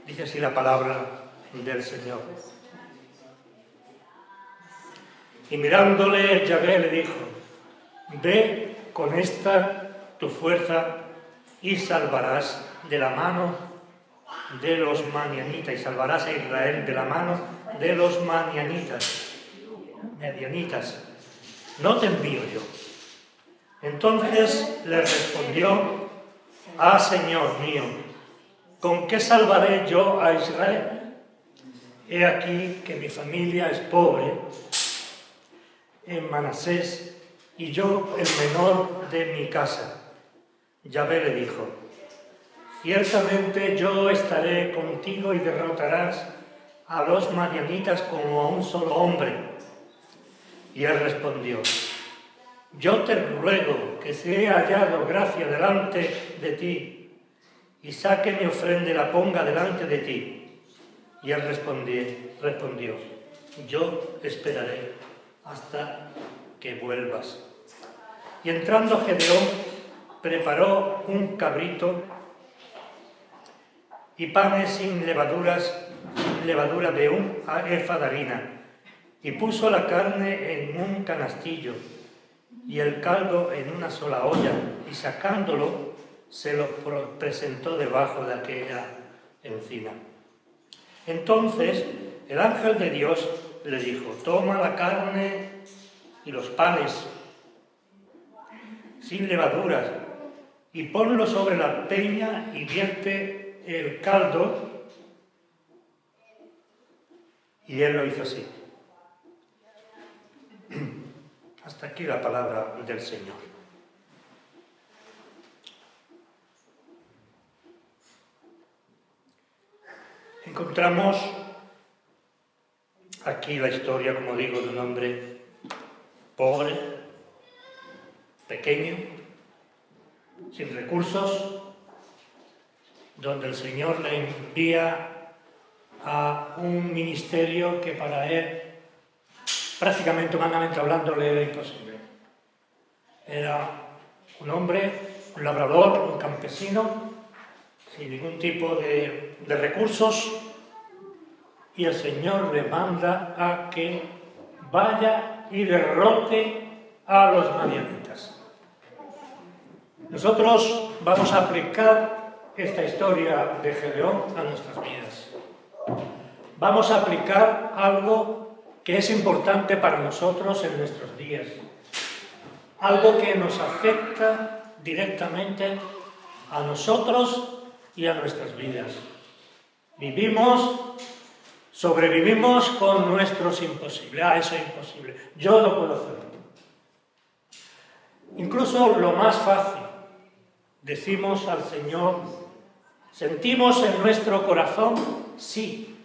Dice así la palabra del Señor. Y mirándole, Yahvé le dijo: ve con esta tu fuerza y salvarás de la mano de los madianitas, y salvarás a Israel de la mano de los madianitas. No te envío yo. Entonces le respondió: ah, Señor mío, ¿con qué salvaré yo a Israel? He aquí que mi familia es pobre en Manasés, y yo el menor de mi casa. Yahvé le dijo: ciertamente yo estaré contigo y derrotarás a los madianitas como a un solo hombre. Y él respondió: yo te ruego que si he hallado gracia delante de ti, y saque mi ofrenda y la ponga delante de ti. Y él respondió: yo esperaré hasta que vuelvas. Y entrando Gedeón, preparó un cabrito y panes sin levadura de un efa de harina, y puso la carne en un canastillo y el caldo en una sola olla, y sacándolo se lo presentó debajo de aquella encina. Entonces el ángel de Dios le dijo: toma la carne y los panes sin levaduras y ponlo sobre la peña y vierte el caldo. Y él lo hizo así. Hasta aquí la palabra del Señor. Encontramos aquí la historia, como digo, de un hombre pobre, pequeño, sin recursos, donde el Señor le envía a un ministerio que para él, prácticamente humanamente hablando, le era imposible. Era un hombre, un labrador, un campesino, sin ningún tipo de recursos, y el Señor le manda a que vaya y derrote a los madianitas. Nosotros vamos a aplicar esta historia de Gedeón a nuestras vidas. Vamos a aplicar algo que es importante para nosotros en nuestros días, algo que nos afecta directamente a nosotros y a nuestras vidas. Sobrevivimos con nuestros imposibles. Eso es imposible, yo no puedo hacerlo. Incluso lo más fácil, decimos al Señor, sentimos en nuestro corazón, sí,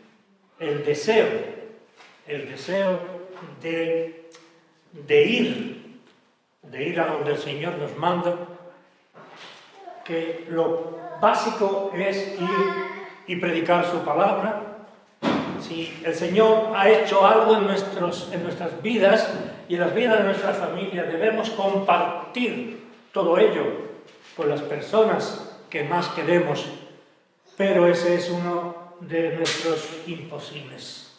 el deseo de ir a donde el Señor nos manda, que lo básico es ir y predicar su palabra. Si el Señor ha hecho algo en nuestras vidas y en las vidas de nuestra familia, debemos compartir todo ello con las personas que más queremos, pero ese es uno de nuestros imposibles.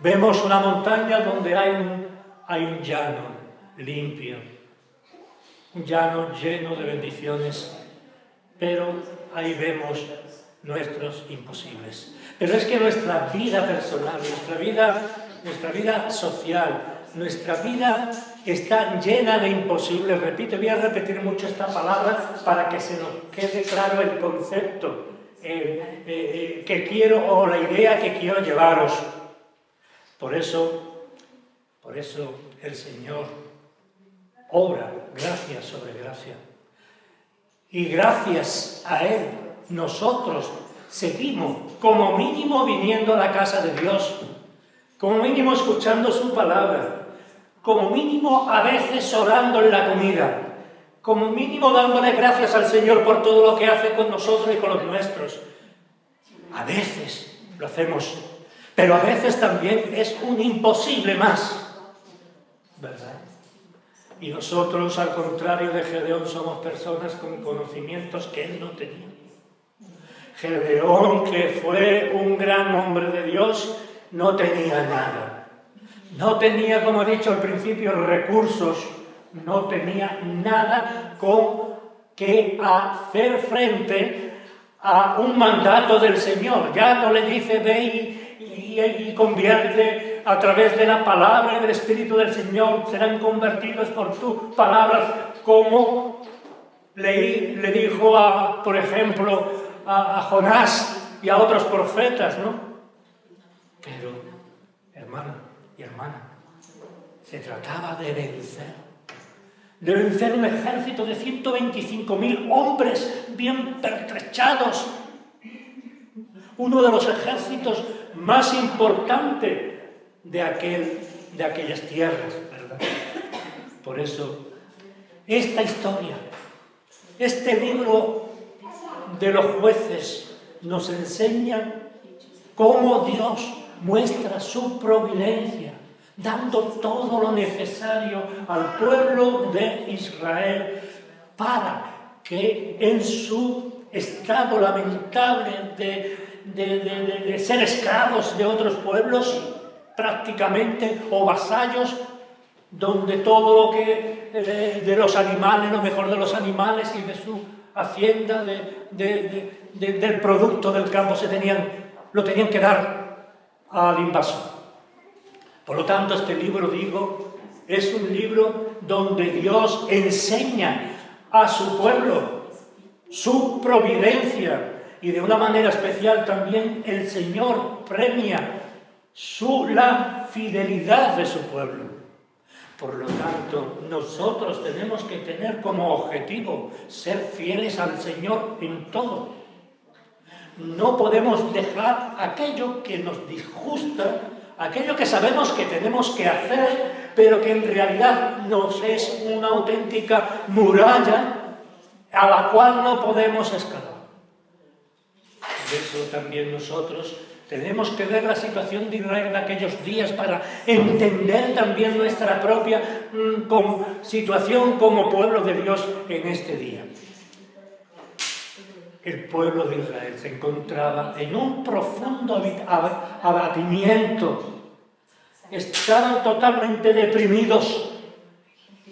Vemos una montaña donde hay un llano limpio, un llano lleno de bendiciones, pero ahí vemos nuestros imposibles. Pero es que nuestra vida personal, nuestra vida social, nuestra vida está llena de imposibles. Voy a repetir mucho esta palabra para que se nos quede claro el concepto que quiero, o la idea que quiero llevaros. Por eso el Señor obra gracia sobre gracia. Y gracias a Él, nosotros seguimos, como mínimo, viniendo a la casa de Dios, como mínimo escuchando su palabra, como mínimo a veces orando en la comida, como mínimo dándole gracias al Señor por todo lo que hace con nosotros y con los nuestros. A veces lo hacemos, pero a veces también es un imposible más, ¿verdad? Y nosotros, al contrario de Gedeón, somos personas con conocimientos que él no tenía. Gedeón, que fue un gran hombre de Dios, no tenía nada. No tenía, como he dicho al principio, recursos. No tenía nada con que hacer frente a un mandato del Señor. Ya no le dice, ve y convierte a través de la palabra y del Espíritu del Señor, serán convertidos por tus palabras, como le dijo, por ejemplo, a Jonás y a otros profetas, ¿no? Pero, hermano y hermana, se trataba de vencer un ejército de 125.000 hombres bien pertrechados, uno de los ejércitos más importantes de aquellas tierras, ¿verdad? Por eso, esta historia, este libro de los jueces nos enseña cómo Dios muestra su providencia, dando todo lo necesario al pueblo de Israel para que en su estado lamentable de ser esclavos de otros pueblos, prácticamente, o vasallos, donde todo lo que de los animales, lo mejor de los animales y de su hacienda, del producto del campo lo tenían que dar al invasor. Por lo tanto, este libro, es un libro donde Dios enseña a su pueblo su providencia, y de una manera especial también el Señor premia la fidelidad de su pueblo. Por lo tanto, nosotros tenemos que tener como objetivo ser fieles al Señor en todo. No podemos dejar aquello que nos disgusta, aquello que sabemos que tenemos que hacer, pero que en realidad nos es una auténtica muralla a la cual no podemos escalar. Por eso también nosotros tenemos que ver la situación de Israel de aquellos días para entender también nuestra propia situación como pueblo de Dios en este día. El pueblo de Israel se encontraba en un profundo abatimiento. Estaban totalmente deprimidos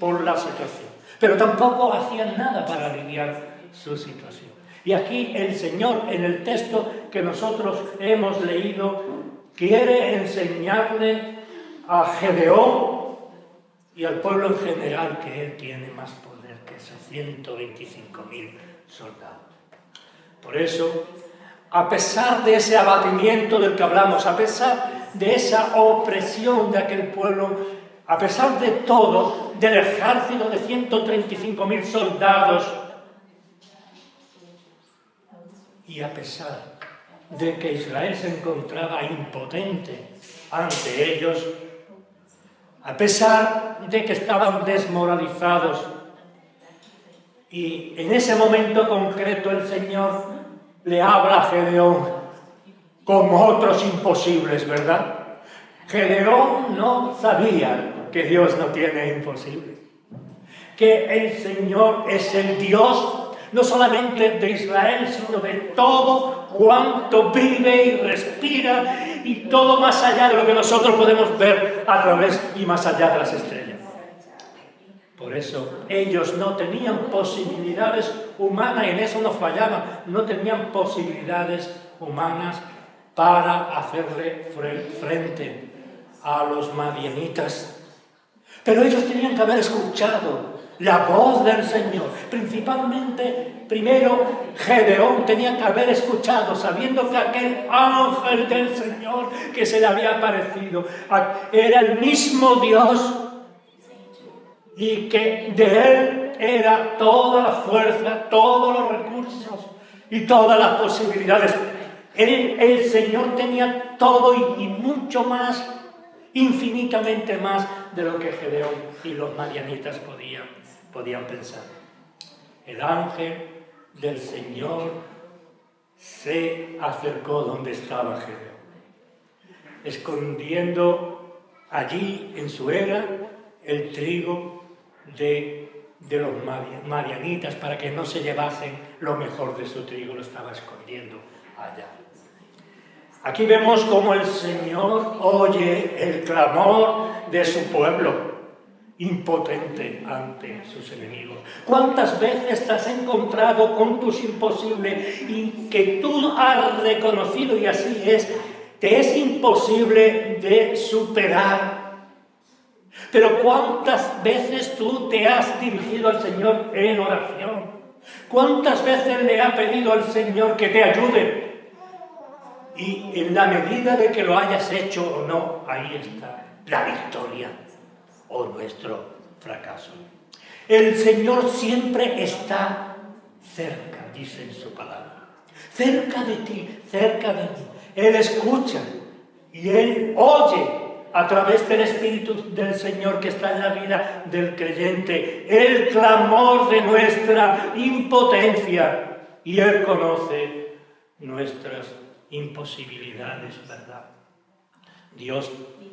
por la situación, pero tampoco hacían nada para aliviar su situación. Y aquí el Señor, en el texto que nosotros hemos leído, quiere enseñarle a Gedeón y al pueblo en general que él tiene más poder que esos 125.000 soldados. Por eso, a pesar de ese abatimiento del que hablamos, a pesar de esa opresión de aquel pueblo, a pesar de todo, del ejército de 135.000 soldados, y a pesar de que Israel se encontraba impotente ante ellos, a pesar de que estaban desmoralizados, y en ese momento concreto el Señor le habla a Gedeón como otros imposibles, ¿verdad? Gedeón no sabía que Dios no tiene imposibles, que el Señor es el Dios no solamente de Israel, sino de todo cuanto vive y respira, y todo más allá de lo que nosotros podemos ver a través y más allá de las estrellas. Por eso ellos no tenían posibilidades humanas, y en eso no fallaban, no tenían posibilidades humanas para hacerle frente a los madianitas. Pero ellos tenían que haber escuchado la voz del Señor. Principalmente, primero, Gedeón tenía que haber escuchado, sabiendo que aquel ángel del Señor que se le había aparecido era el mismo Dios, y que de él era toda la fuerza, todos los recursos y todas las posibilidades. El Señor tenía todo y mucho más, infinitamente más de lo que Gedeón y los madianitas podían pensar. El ángel del Señor se acercó donde estaba Gedeón, escondiendo allí en su era el trigo de los madianitas, para que no se llevasen lo mejor de su trigo, lo estaba escondiendo allá. Aquí vemos cómo el Señor oye el clamor de su pueblo, impotente ante sus enemigos. ¿Cuántas veces te has encontrado con tus imposibles y que tú has reconocido, y así es, te es imposible de superar? Pero ¿cuántas veces tú te has dirigido al Señor en oración? ¿Cuántas veces le has pedido al Señor que te ayude? Y en la medida de que lo hayas hecho o no, ahí está la victoria o nuestro fracaso. El Señor siempre está cerca, dice en su palabra. Cerca de ti, cerca de mí. Él escucha y Él oye a través del Espíritu del Señor que está en la vida del creyente el clamor de nuestra impotencia, y Él conoce nuestras imposibilidades, ¿verdad? Dios,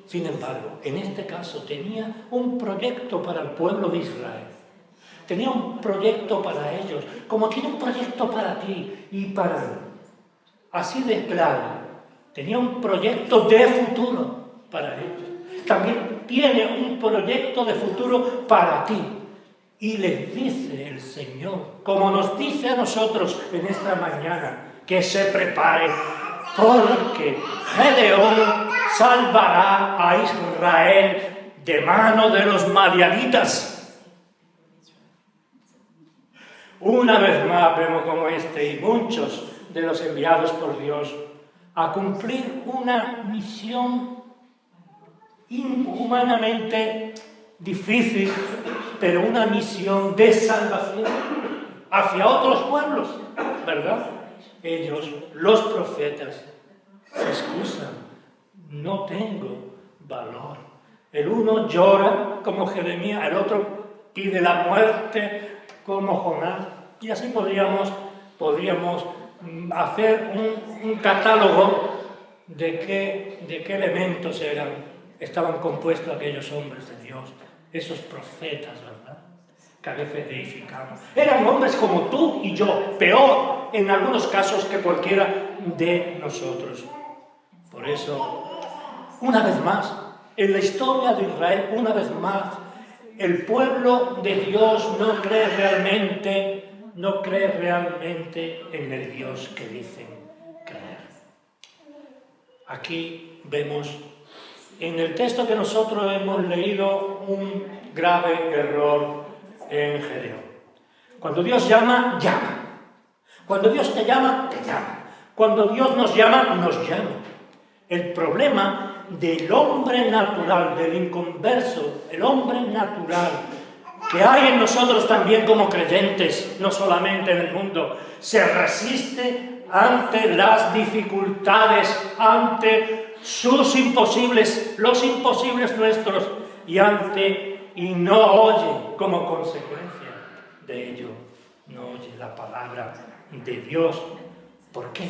sin embargo, en este caso tenía un proyecto para el pueblo de Israel. Tenía un proyecto para ellos, como tiene un proyecto para ti y para mí. Así de claro, tenía un proyecto de futuro para ellos. También tiene un proyecto de futuro para ti. Y les dice el Señor, como nos dice a nosotros en esta mañana, que se prepare, porque Gedeón salvará a Israel de mano de los madianitas. Una vez más vemos como y muchos de los enviados por Dios a cumplir una misión inhumanamente difícil, pero una misión de salvación hacia otros pueblos, ¿verdad? Ellos, los profetas, se excusan. No tengo valor. El uno llora como Jeremías, el otro pide la muerte como Jonás. Y así podríamos hacer un catálogo de qué elementos estaban compuestos aquellos hombres de Dios, esos profetas, ¿verdad?, que a veces deificamos. Eran hombres como tú y yo, peor en algunos casos que cualquiera de nosotros. Por eso, una vez más, en la historia de Israel, una vez más, el pueblo de Dios no cree realmente en el Dios que dicen creer. Aquí vemos en el texto que nosotros hemos leído un grave error en Gedeón. Cuando Dios llama, llama. Cuando Dios te llama, te llama. Cuando Dios nos llama, nos llama. El problema del hombre natural, del inconverso, el hombre natural, que hay en nosotros también como creyentes, no solamente en el mundo, se resiste ante las dificultades, ante sus imposibles, los imposibles nuestros, y no oye como consecuencia de ello, no oye la palabra de Dios. ¿Por qué?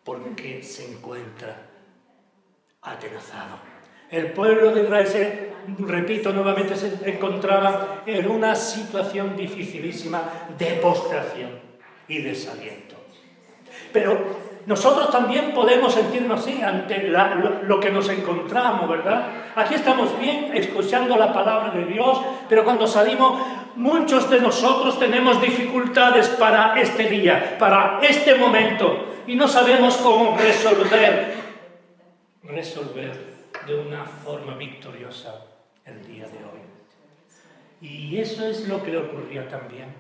Porque se encuentra atenazado. El pueblo de Israel, repito nuevamente, se encontraba en una situación dificilísima de postración y desaliento. Pero nosotros también podemos sentirnos así ante lo que nos encontramos, ¿verdad? Aquí estamos bien escuchando la palabra de Dios, pero cuando salimos, muchos de nosotros tenemos dificultades para este día, para este momento, y no sabemos cómo resolver de una forma victoriosa el día de hoy. Y eso es lo que le ocurría también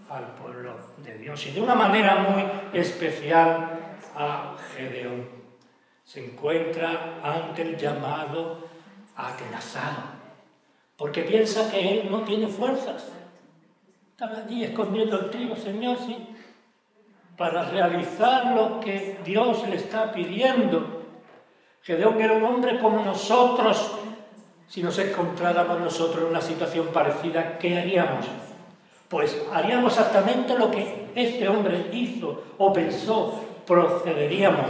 al pueblo de Dios, y de una manera muy especial a Gedeón. Se encuentra ante el llamado atenazado, porque piensa que él no tiene fuerzas. Está allí escondiendo el trigo, Señor, sí, para realizar lo que Dios le está pidiendo. Gedeón era un hombre como nosotros. Si nos encontráramos nosotros en una situación parecida, ¿qué haríamos? Pues haríamos exactamente lo que este hombre hizo o pensó. Procederíamos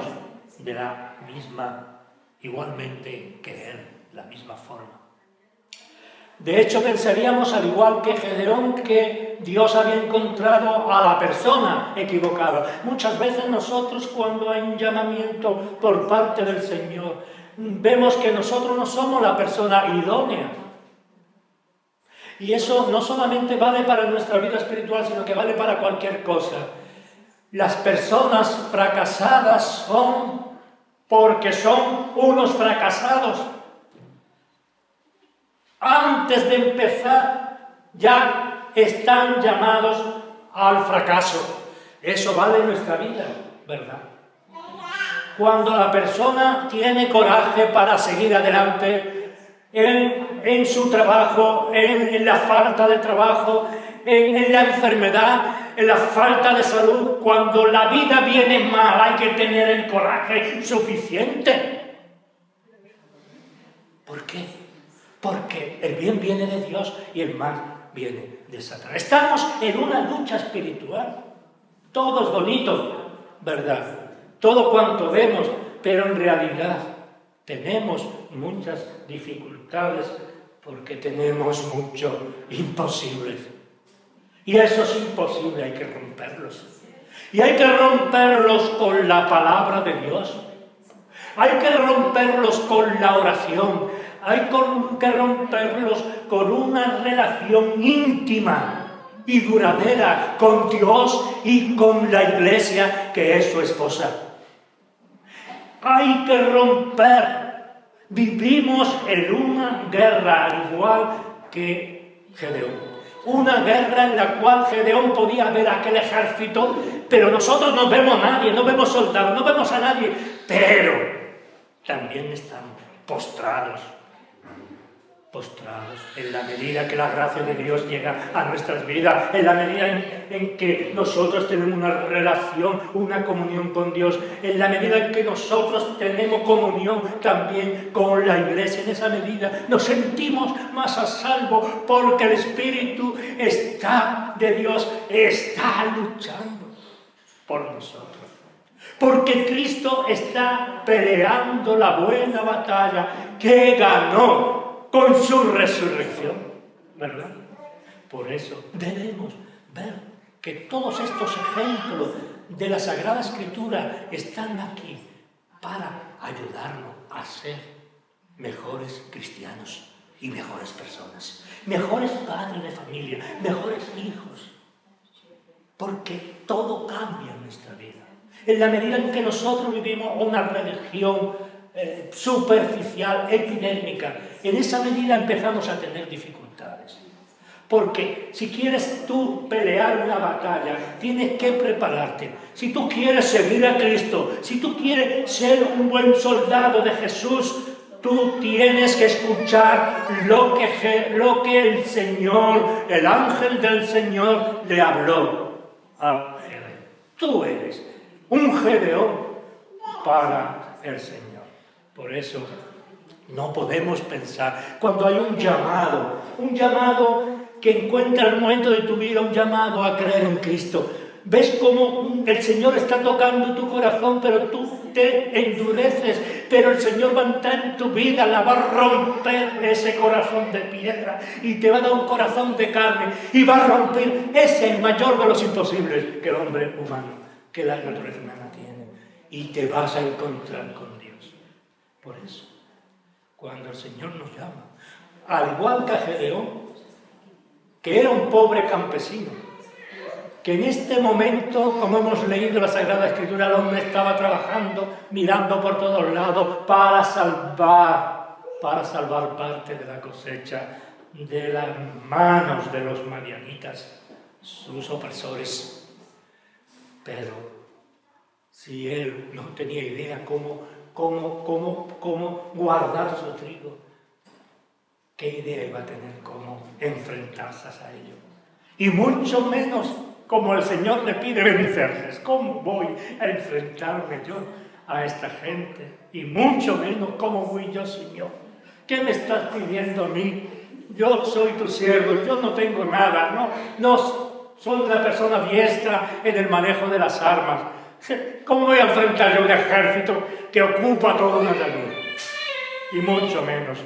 de la misma, igualmente que él, la misma forma. De hecho, pensaríamos, al igual que Gedeón, que Dios había encontrado a la persona equivocada. Muchas veces nosotros, cuando hay un llamamiento por parte del Señor, vemos que nosotros no somos la persona idónea. Y eso no solamente vale para nuestra vida espiritual, sino que vale para cualquier cosa. Las personas fracasadas son porque son unos fracasados. Antes de empezar, ya están llamados al fracaso. Eso vale en nuestra vida, ¿verdad? Cuando la persona tiene coraje para seguir adelante en su trabajo, en la falta de trabajo, en la enfermedad, en la falta de salud, cuando la vida viene mal, hay que tener el coraje suficiente. ¿Por qué? Porque el bien viene de Dios y el mal viene de Satanás. Estamos en una lucha espiritual. Todo es bonito, ¿verdad? Todo cuanto vemos, pero en realidad tenemos muchas dificultades porque tenemos muchos imposibles. Y esos imposibles hay que romperlos. Y hay que romperlos con la palabra de Dios. Hay que romperlos con la oración. Hay que romperlos con una relación íntima y duradera con Dios y con la Iglesia, que es su esposa. Hay que romper. Vivimos en una guerra, al igual que Gedeón. Una guerra en la cual Gedeón podía ver aquel ejército, pero nosotros no vemos a nadie, no vemos soldados, no vemos a nadie, pero también estamos postrados en la medida que la gracia de Dios llega a nuestras vidas, en la medida en que nosotros tenemos una relación, una comunión con Dios, en la medida en que nosotros tenemos comunión también con la Iglesia, en esa medida nos sentimos más a salvo porque el Espíritu de Dios está luchando por nosotros. Porque Cristo está peleando la buena batalla que ganó con su resurrección, ¿verdad? Por eso debemos ver que todos estos ejemplos de la Sagrada Escritura están aquí para ayudarnos a ser mejores cristianos y mejores personas, mejores padres de familia, mejores hijos, porque todo cambia en nuestra vida. En la medida en que nosotros vivimos una religión superficial, epidérmica, en esa medida empezamos a tener dificultades. Porque si quieres tú pelear una batalla, tienes que prepararte. Si tú quieres seguir a Cristo, si tú quieres ser un buen soldado de Jesús, tú tienes que escuchar lo que el Señor, el ángel del Señor, le habló a Gedeón. Tú eres un Gedeón para el Señor. Por eso no podemos pensar, cuando hay un llamado que encuentra el momento de tu vida, un llamado a creer en Cristo, ves cómo el Señor está tocando tu corazón, pero tú te endureces, pero el Señor va a entrar en tu vida, la va a romper ese corazón de piedra y te va a dar un corazón de carne y va a romper ese mayor de los imposibles que el hombre humano, que la naturaleza humana tiene, y te vas a encontrar con Dios. Por eso, cuando el Señor nos llama, al igual que a Gedeón, que era un pobre campesino, que en este momento, como hemos leído en la Sagrada Escritura, el hombre estaba trabajando, mirando por todos lados para salvar parte de la cosecha de las manos de los madianitas, sus opresores. Pero si él no tenía idea cómo guardar su trigo, ¿qué idea iba a tener cómo enfrentarse a ello? Y mucho menos como el Señor le pide vencerles. ¿Cómo voy a enfrentarme yo a esta gente? Y mucho menos cómo voy yo, Señor. ¿Qué me estás pidiendo a mí? Yo soy tu siervo, yo no tengo nada, no soy una persona diestra en el manejo de las armas. ¿Cómo voy a enfrentar yo un ejército que ocupa toda una llanura? Y mucho menos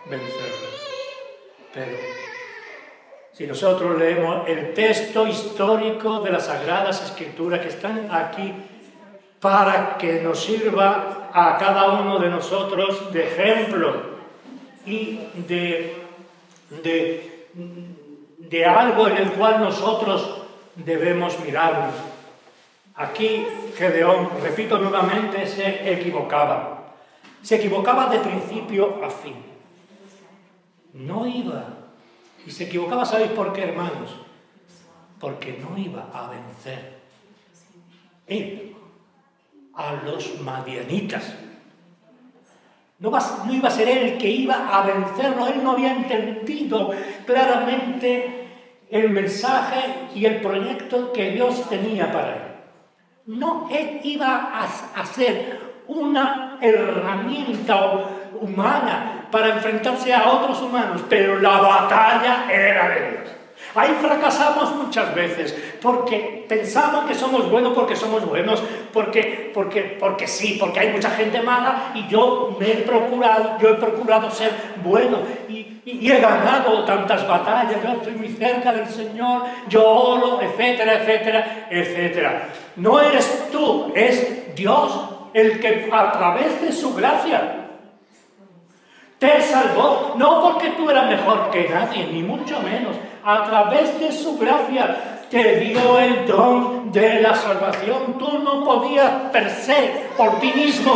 vencerlo. Pero Si nosotros leemos el texto histórico de las Sagradas Escrituras que están aquí para que nos sirva a cada uno de nosotros de ejemplo y de algo en el cual nosotros debemos mirarnos. Aquí Gedeón, repito nuevamente, se equivocaba. Se equivocaba de principio a fin. No iba. Y se equivocaba, ¿sabéis por qué, hermanos? Porque no iba a vencer él a los madianitas. No iba a ser él el que iba a vencerlo. Él no había entendido claramente el mensaje y el proyecto que Dios tenía para él. No, él iba a ser una herramienta humana para enfrentarse a otros humanos, pero la batalla era de Dios. Ahí fracasamos muchas veces, porque pensamos que somos buenos porque somos buenos, porque sí, porque hay mucha gente mala y yo he procurado ser bueno y he ganado tantas batallas, yo estoy muy cerca del Señor, yo oro, etcétera, etcétera, etcétera. No eres tú, es Dios el que a través de su gracia te salvó, no porque tú eras mejor que nadie, ni mucho menos. A través de su gracia te dio el don de la salvación. Tú no podías per se, por ti mismo,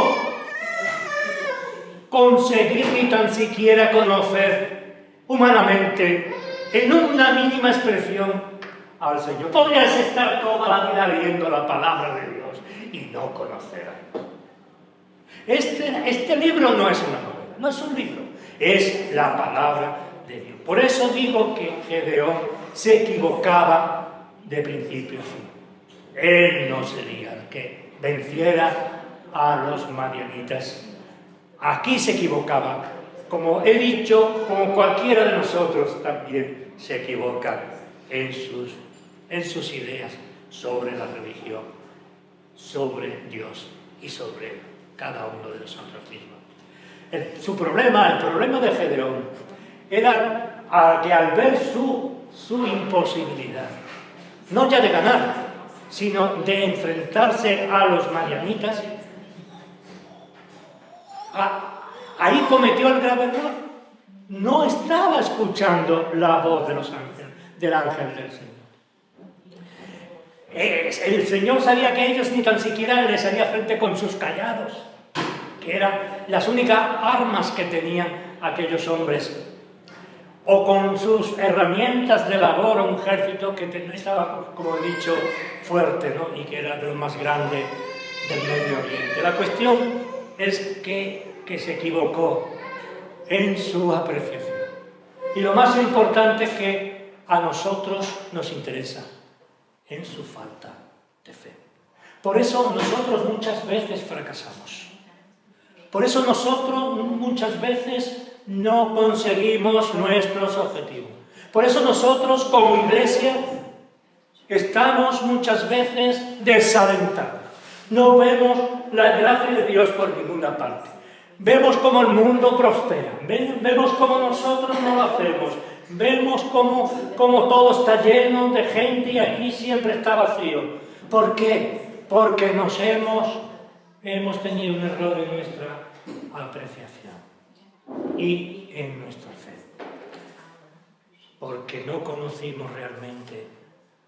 conseguir ni tan siquiera conocer humanamente, en una mínima expresión, al Señor. Podrías estar toda la vida leyendo la palabra de Dios y no conocer a Dios. Este libro no es una novela, no es un libro, es la palabra de Dios. Por eso digo que Gedeón se equivocaba de principio a fin. Él no sería el que venciera a los madianitas. Aquí se equivocaba. Como he dicho, como cualquiera de nosotros también se equivoca en sus ideas sobre la religión, sobre Dios y sobre cada uno de nosotros mismos. El problema de Gedeón era que al ver su imposibilidad, no ya de ganar, sino de enfrentarse a los madianitas, ahí cometió el grave error. No estaba escuchando la voz de los ángeles, del ángel del Señor. El Señor sabía que ellos ni tan siquiera les haría frente con sus callados, que eran las únicas armas que tenían aquellos hombres, o con sus herramientas de labor, un ejército que estaba, como he dicho, fuerte, ¿no? Y que era de lo más grande del Medio Oriente. La cuestión es que se equivocó en su apreciación. Y lo más importante que a nosotros nos interesa, en su falta de fe. Por eso nosotros muchas veces fracasamos. Por eso nosotros muchas veces no conseguimos nuestros objetivos. Por eso nosotros como iglesia estamos muchas veces desalentados. No vemos la gracia de Dios por ninguna parte. Vemos cómo el mundo prospera. Vemos cómo nosotros no lo hacemos. Vemos cómo todo está lleno de gente y aquí siempre está vacío. ¿Por qué? Porque hemos tenido un error en nuestra apreciación y en nuestra fe. Porque no conocimos realmente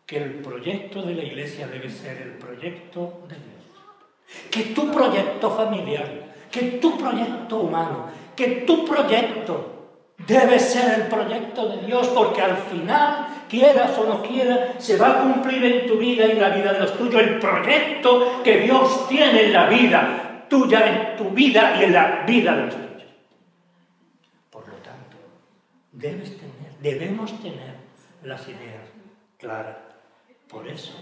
que el proyecto de la Iglesia debe ser el proyecto de Dios. Que tu proyecto familiar, que tu proyecto humano, que tu proyecto debe ser el proyecto de Dios, porque al final, quieras o no quieras, se va a cumplir en tu vida y en la vida de los tuyos el proyecto que Dios tiene en la vida tuya, en tu vida y en la vida de los tuyos. Por lo tanto, debemos tener las ideas claras. Por eso,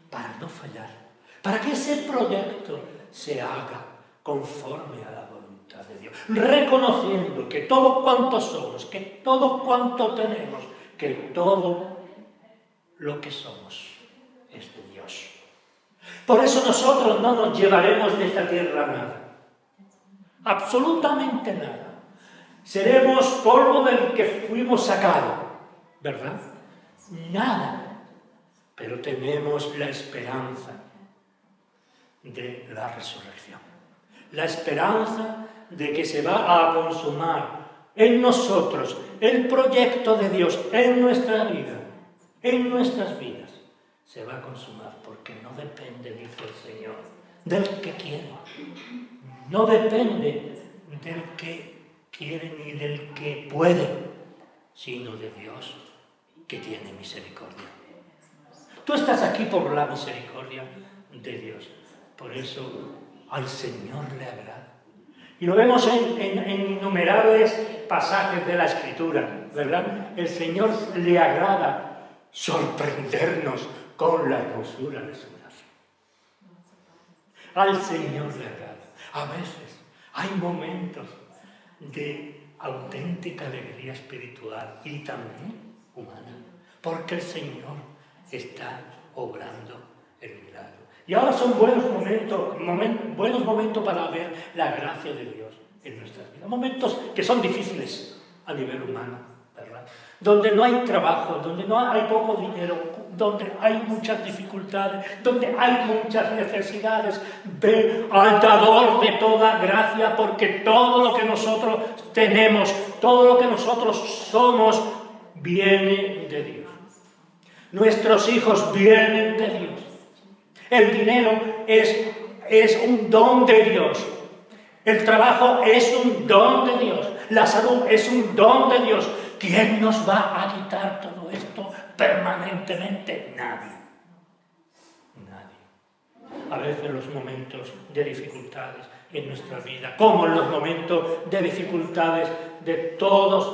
para no fallar, para que ese proyecto se haga conforme a la voluntad de Dios, reconociendo que todo cuanto somos, que todo cuanto tenemos, que todo lo que somos es de Dios. Por eso nosotros no nos llevaremos de esta tierra nada, absolutamente nada. Seremos polvo del que fuimos sacados, ¿verdad? nada, pero tenemos la esperanza de la resurrección, la esperanza de que se va a consumar en nosotros el proyecto de Dios en nuestra vida, en nuestras vidas. Se va a consumar porque no depende, dice el Señor, del que quiere, no depende del que quiere ni del que puede, sino de Dios que tiene misericordia. Tú estás aquí por la misericordia de Dios, por eso al Señor le agrada. Y lo vemos en innumerables pasajes de la Escritura, ¿verdad? El Señor le agrada sorprendernos con la hermosura de su gracia. Al Señor le agrada. A veces hay momentos de auténtica alegría espiritual y también humana, porque el Señor está obrando el milagro. Y ahora son buenos momentos para ver la gracia de Dios en nuestras vidas. Momentos que son difíciles a nivel humano, ¿verdad? Donde no hay trabajo, donde no hay poco dinero, donde hay muchas dificultades, donde hay muchas necesidades. Ve al dador de toda gracia, porque todo lo que nosotros tenemos, todo lo que nosotros somos, viene de Dios. Nuestros hijos vienen de Dios. El dinero es un don de Dios. El trabajo es un don de Dios. La salud es un don de Dios. ¿Quién nos va a quitar todo esto permanentemente? Nadie. Nadie. A veces los momentos de dificultades en nuestra vida, como en los momentos de dificultades de todas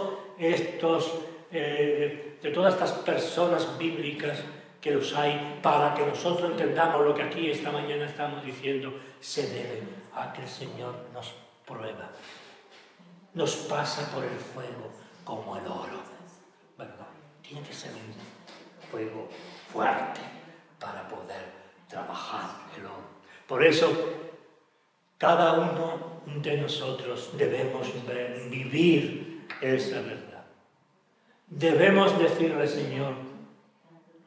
estas personas bíblicas que los hay, para que nosotros entendamos lo que aquí esta mañana estamos diciendo, se debe a que el Señor nos prueba, nos pasa por el fuego como el oro, ¿verdad? Tiene que ser un fuego fuerte para poder trabajar el oro. Por eso, cada uno de nosotros debemos vivir esa verdad. Debemos decirle, Señor,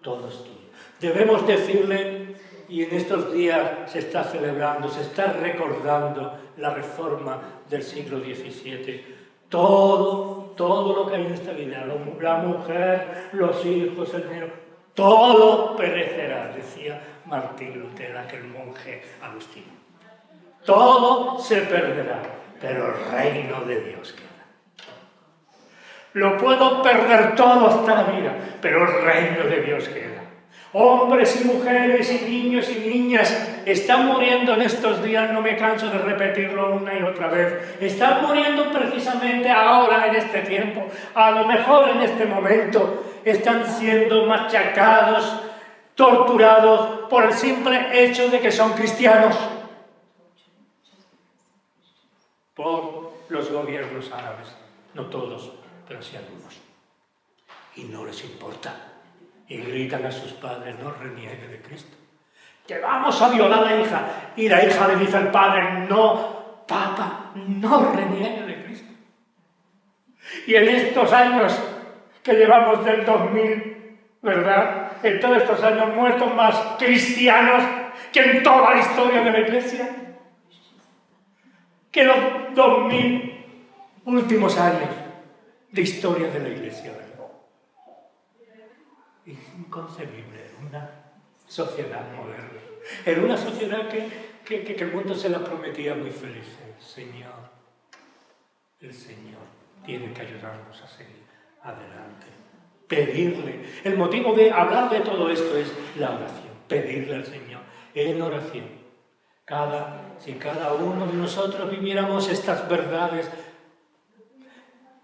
todo es tuyo. Debemos decirle, y en estos días se está celebrando, se está recordando la reforma del siglo XVII. Todo lo que hay en esta vida, la mujer, los hijos, el dinero, todo perecerá, decía Martín Lutero, aquel monje agustino. Todo se perderá, pero el reino de Dios queda. Lo puedo perder todo esta la vida, pero el reino de Dios queda. Hombres y mujeres y niños y niñas están muriendo en estos días, no me canso de repetirlo una y otra vez. Están muriendo precisamente ahora, en este tiempo, a lo mejor en este momento. Están siendo machacados, torturados por el simple hecho de que son cristianos. Por los gobiernos árabes, no todos, pero sí algunos. Y no les importa. Y gritan a sus padres, no reniegue de Cristo. Que vamos a violar a la hija. Y la hija le dice al padre, no, papá, no reniegue de Cristo. Y en estos años que llevamos del 2000, ¿verdad? En todos estos años muertos más cristianos que en toda la historia de la Iglesia. Que los 2000 últimos años de historia de la Iglesia, ¿verdad? Es inconcebible en una sociedad moderna, en una sociedad que el mundo se la prometía muy feliz. El Señor tiene que ayudarnos a seguir adelante, pedirle. El motivo de hablar de todo esto es la oración, pedirle al Señor en oración. Si cada uno de nosotros viviéramos estas verdades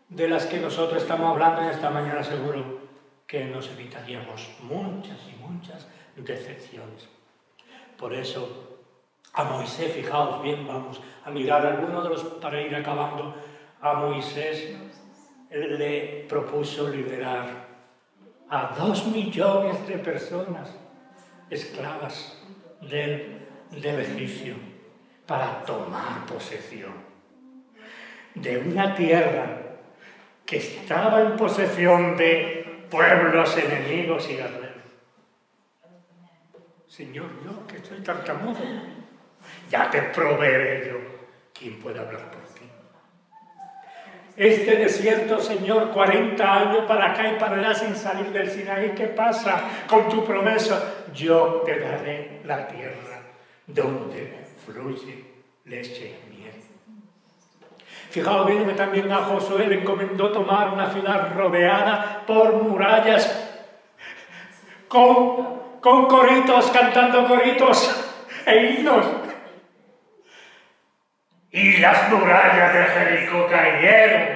de las que nosotros estamos hablando en esta mañana, seguro que nos evitaríamos muchas y muchas decepciones. Por eso, a Moisés, fijaos bien, vamos a mirar algunos de los, para ir acabando. A Moisés le propuso liberar a 2 millones de personas esclavas del egipcio para tomar posesión de una tierra que estaba en posesión de pueblos enemigos y guerreros. Señor, yo que soy tartamudo, ya te proveeré yo. ¿Quién puede hablar por ti? Este desierto, Señor, 40 años para acá y para allá sin salir del Sinaí, ¿qué pasa con tu promesa? Yo te daré la tierra donde fluye leche y miel. Fijaos bien que también a Josué le encomendó tomar una ciudad rodeada por murallas, con coritos, cantando coritos e himnos. Y las murallas de Jericó cayeron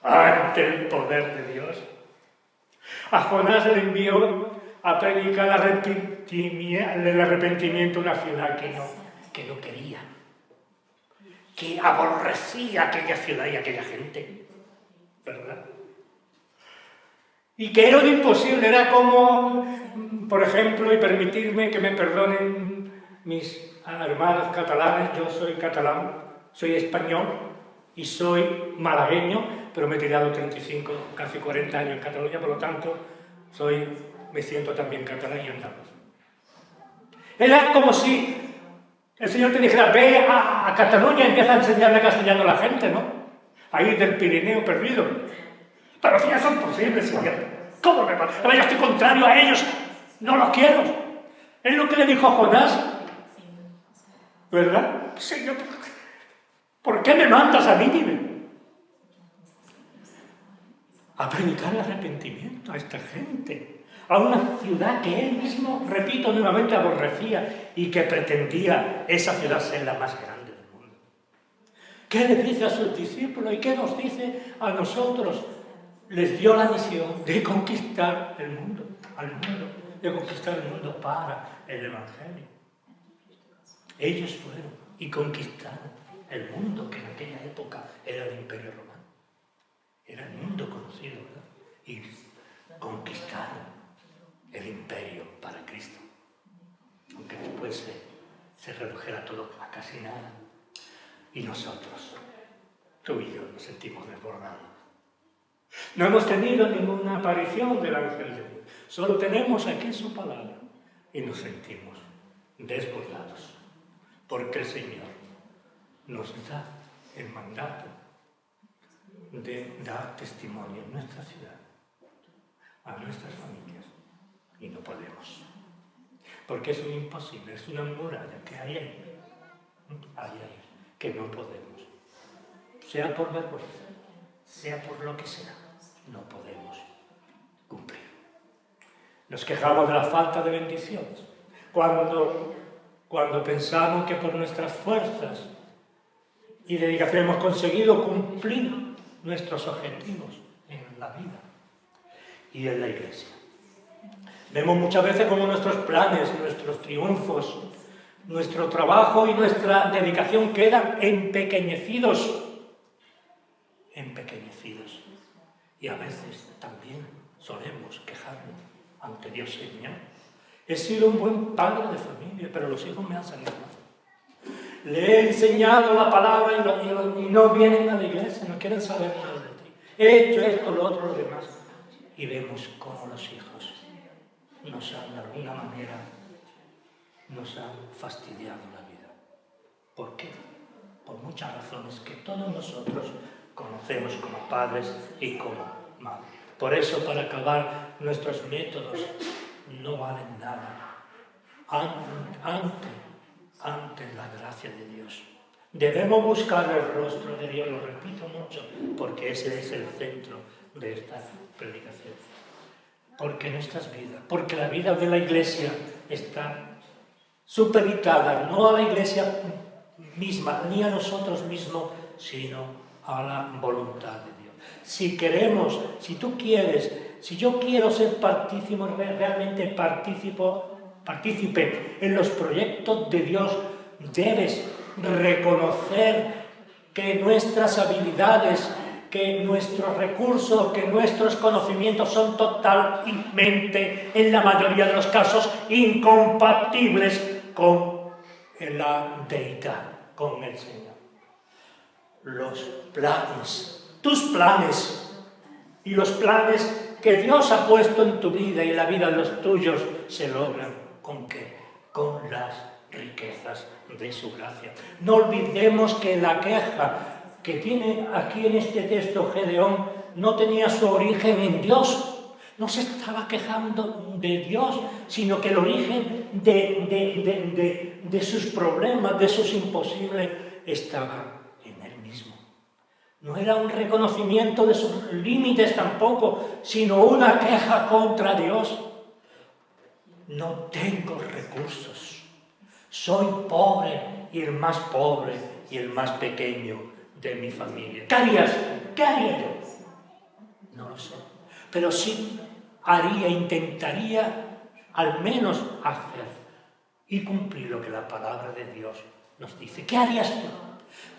ante el poder de Dios. A Jonás le envió a predicar el arrepentimiento a una ciudad que no quería, que aborrecía aquella ciudad y aquella gente, ¿verdad? Y que era imposible, era como, por ejemplo, y permitirme que me perdonen mis hermanos catalanes, yo soy catalán, soy español y soy malagueño, pero me he tirado 35, casi 40 años en Cataluña, por lo tanto, me siento también catalán y andaluz. Era como si el Señor te dijera, ve a Cataluña y empieza a enseñarle castellano a la gente, ¿no? Ahí del Pirineo perdido. Pero si ya son posibles, Señor. ¿Cómo me pasa? Ahora yo estoy contrario a ellos. No los quiero. Es lo que le dijo a Jonás. ¿Verdad? Señor, ¿por qué me mandas a Nínive? A predicar el arrepentimiento a esta gente. A una ciudad que él mismo, repito nuevamente, aborrecía y que pretendía esa ciudad ser la más grande del mundo. ¿Qué le dice a sus discípulos y qué nos dice a nosotros? Les dio la misión de conquistar el mundo, de conquistar el mundo para el Evangelio. Ellos fueron y conquistaron el mundo que en aquella época era el Imperio Romano. Era el mundo conocido, ¿verdad? Y conquistaron el imperio para Cristo. Aunque después se redujera todo a casi nada. Y nosotros, tú y yo, nos sentimos desbordados. No hemos tenido ninguna aparición del ángel de Dios. Solo tenemos aquí su palabra. Y nos sentimos desbordados. Porque el Señor nos da el mandato de dar testimonio en nuestra ciudad, a nuestras familias. Y no podemos. Porque es imposible, es una muralla que hay ahí, que no podemos. Sea por vergüenza, sea por lo que sea, no podemos cumplir. Nos quejamos de la falta de bendiciones. Cuando pensamos que por nuestras fuerzas y dedicación hemos conseguido cumplir nuestros objetivos en la vida y en la iglesia. Vemos muchas veces como nuestros planes, nuestros triunfos, nuestro trabajo y nuestra dedicación quedan empequeñecidos. Y a veces también solemos quejarnos ante Dios, Señor. He sido un buen padre de familia, pero los hijos me han salido mal. Le he enseñado la palabra y no vienen a la iglesia, no quieren saber nada de ti. He hecho esto, lo otro, lo demás. Y vemos cómo los hijos nos han, de alguna manera, nos han fastidiado la vida. ¿Por qué? Por muchas razones que todos nosotros conocemos como padres y como madres. Por eso, para acabar, nuestros métodos no valen nada ante la gracia de Dios. Debemos buscar el rostro de Dios, lo repito mucho, porque ese es el centro de esta predicación. Porque nuestras vidas, porque la vida de la iglesia está supeditada no a la iglesia misma, ni a nosotros mismos, sino a la voluntad de Dios. Si queremos, si tú quieres, si yo quiero ser realmente partícipe en los proyectos de Dios, debes reconocer que nuestras habilidades, que nuestros recursos, que nuestros conocimientos son totalmente, en la mayoría de los casos, incompatibles con la deidad, con el Señor. Los planes, tus planes y los planes que Dios ha puesto en tu vida y en la vida de los tuyos se logran. ¿Con qué? Con las riquezas de su gracia. No olvidemos que la queja que tiene aquí en este texto Gedeón no tenía su origen en Dios. No se estaba quejando de Dios, sino que el origen de sus problemas, de sus imposibles, estaba en él mismo. No era un reconocimiento de sus límites tampoco, sino una queja contra Dios. No tengo recursos, soy pobre y el más pobre y el más pequeño de mi familia. ¿Qué harías? ¿Qué haría yo? No lo sé, pero sí intentaría al menos hacer y cumplir lo que la palabra de Dios nos dice. ¿Qué harías tú?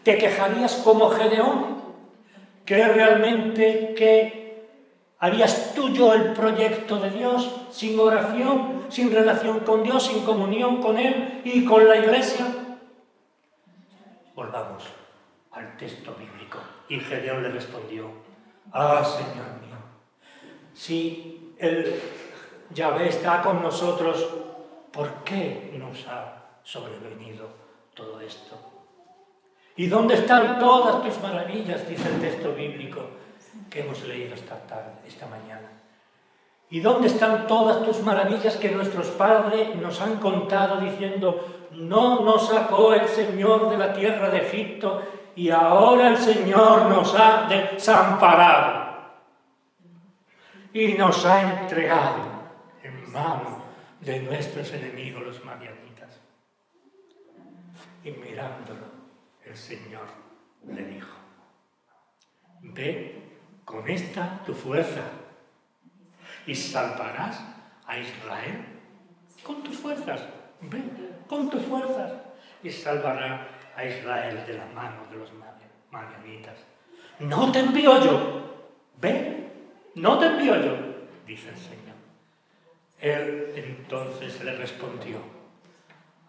¿Te quejarías como Gedeón? ¿Que realmente harías tuyo el proyecto de Dios sin oración, sin relación con Dios, sin comunión con Él y con la Iglesia? Volvamos al texto bíblico. Y Gedeón le respondió: Señor mío, si el Yahvé está con nosotros, ¿por qué nos ha sobrevenido todo esto? ¿Y dónde están todas tus maravillas? Dice el texto bíblico que hemos leído esta mañana. ¿Y dónde están todas tus maravillas que nuestros padres nos han contado diciendo: no nos sacó el Señor de la tierra de Egipto y ahora el Señor nos ha desamparado y nos ha entregado en manos de nuestros enemigos los madianitas? Y mirándolo, el Señor le dijo: ve con esta tu fuerza y salvarás a Israel con tus fuerzas. Ve con tus fuerzas y salvará a Israel de la mano de los madianitas. No te envío yo, ve, no te envío yo, dice el Señor. Él entonces le respondió: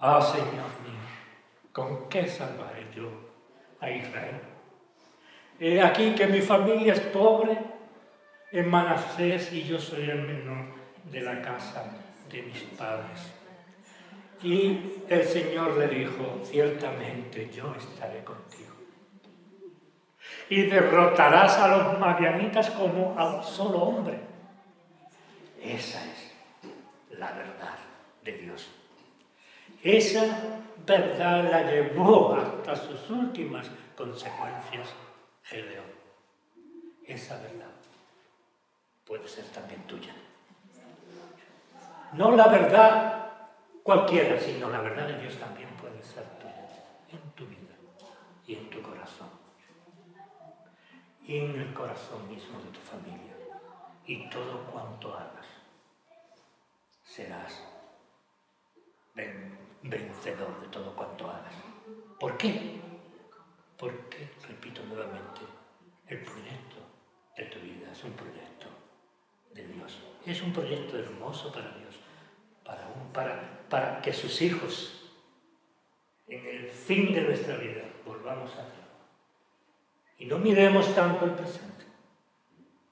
Señor mío, ¿con qué salvaré yo a Israel? He aquí que mi familia es pobre en Manasés y yo soy el menor de la casa de mis padres. Y el Señor le dijo: ciertamente yo estaré contigo. Y derrotarás a los madianitas como a un solo hombre. Esa es la verdad de Dios. Esa verdad la llevó hasta sus últimas consecuencias Gedeón. Esa verdad puede ser también tuya. No la verdad cualquiera, sino la verdad de Dios también puede ser tuya, en tu vida y en tu corazón. Y en el corazón mismo de tu familia. Y todo cuanto hagas, serás vencedor de todo cuanto hagas. ¿Por qué? Porque, repito nuevamente, el proyecto de tu vida es un proyecto de Dios. Es un proyecto hermoso para Dios, para que sus hijos, en el fin de nuestra vida, volvamos a Dios. Y no miremos tanto el presente,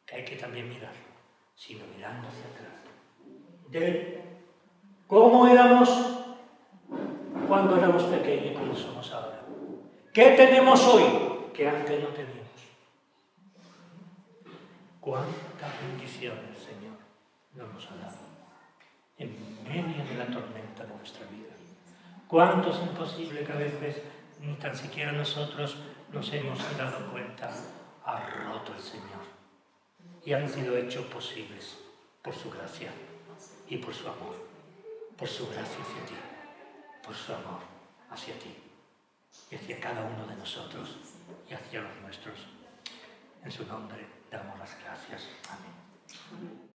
que hay que también mirarlo, sino mirando hacia atrás. De cómo éramos cuando éramos pequeños y cómo somos ahora. ¿Qué tenemos hoy que antes no teníamos? ¿Cuántas bendiciones, Señor, nos ha dado en medio de la tormenta de nuestra vida? ¿Cuánto es imposible que a veces ni tan siquiera nosotros nos hemos dado cuenta? Ha roto el Señor y han sido hechos posibles por su gracia y por su amor, por su gracia hacia ti, por su amor hacia ti y hacia cada uno de nosotros y hacia los nuestros. En su nombre damos las gracias. Amén.